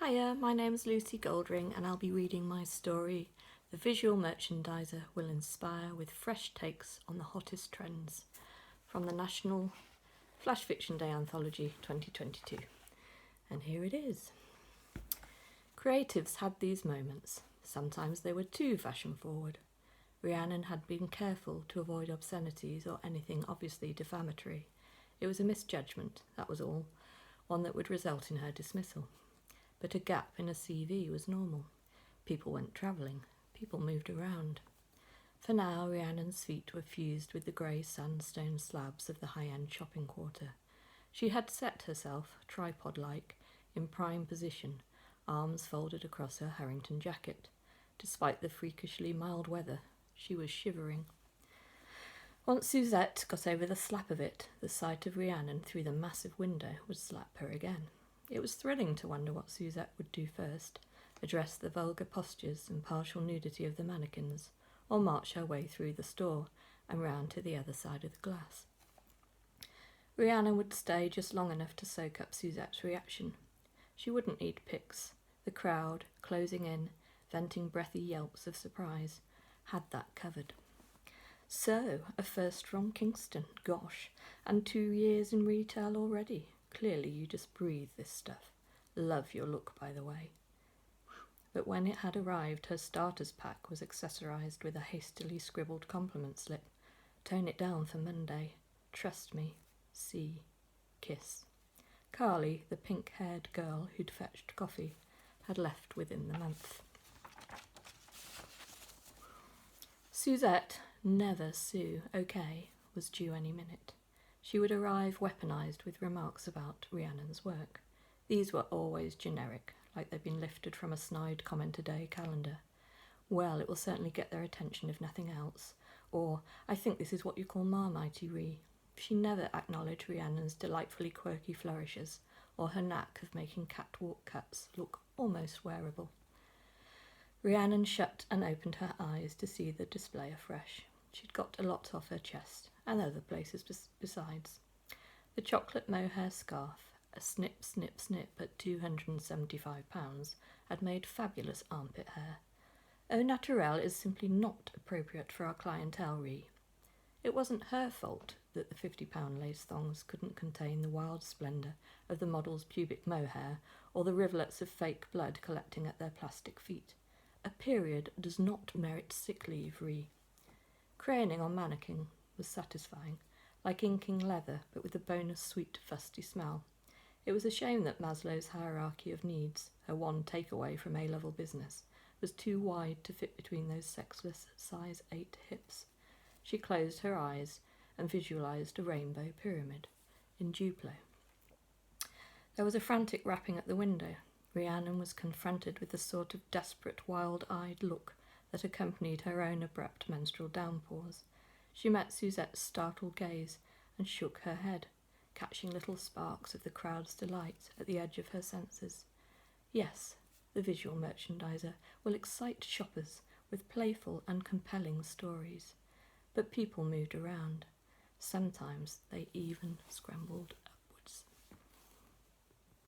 Hiya, my name's Lucy Goldring and I'll be reading my story, The Visual Merchandiser Will Inspire with Fresh Takes on the Hottest Trends, from the National Flash Fiction Day Anthology 2022. And here it is. Creatives had these moments. Sometimes they were too fashion forward. Rhiannon had been careful to avoid obscenities or anything obviously defamatory. It was a misjudgment, that was all, one that would result in her dismissal. But a gap in a CV was normal. People went travelling. People moved around. For now, Rhiannon's feet were fused with the grey sandstone slabs of the high-end shopping quarter. She had set herself, tripod-like, in prime position, arms folded across her Harrington jacket. Despite the freakishly mild weather, she was shivering. Once Suzette got over the slap of it, the sight of Rhiannon through the massive window would slap her again. It was thrilling to wonder what Suzette would do first, address the vulgar postures and partial nudity of the mannequins, or march her way through the store and round to the other side of the glass. Rhiannon would stay just long enough to soak up Suzette's reaction. She wouldn't need pics. The crowd, closing in, venting breathy yelps of surprise, had that covered. So, a first from Kingston, gosh, and 2 years in retail already. Clearly you just breathe this stuff. Love your look, by the way. But when it had arrived, her starters pack was accessorised with a hastily scribbled compliment slip. Tone it down for Monday. Trust me. See. Kiss. Carly, the pink-haired girl who'd fetched coffee, had left within the month. Suzette, never Sue, okay, was due any minute. She would arrive weaponised with remarks about Rhiannon's work. These were always generic, like they'd been lifted from a snide comment-a-day calendar. Well, it will certainly get their attention if nothing else. Or, I think this is what you call Marmitey Rhi. She never acknowledged Rhiannon's delightfully quirky flourishes, or her knack of making catwalk cuts look almost wearable. Rhiannon shut and opened her eyes to see the display afresh. She'd got a lot off her chest, and other places besides. The chocolate mohair scarf, a snip, snip, snip at £275, had made fabulous armpit hair. Au naturel is simply not appropriate for our clientele, Rhi. It wasn't her fault that the £50 lace thongs couldn't contain the wild splendour of the model's pubic mohair or the rivulets of fake blood collecting at their plastic feet. A period does not merit sick leave, Rhi. Crayoning on mannequin was satisfying, like inking leather, but with a bonus sweet, fusty smell. It was a shame that Maslow's hierarchy of needs, her one takeaway from A-level business, was too wide to fit between those sexless size 8 hips. She closed her eyes and visualised a rainbow pyramid in Duplo. There was a frantic rapping at the window. Rhiannon was confronted with the sort of desperate, wild-eyed look that accompanied her own abrupt menstrual downpours. She met Suzette's startled gaze and shook her head, catching little sparks of the crowd's delight at the edge of her senses. Yes, the visual merchandiser will excite shoppers with playful and compelling stories. But people moved around. Sometimes they even scrambled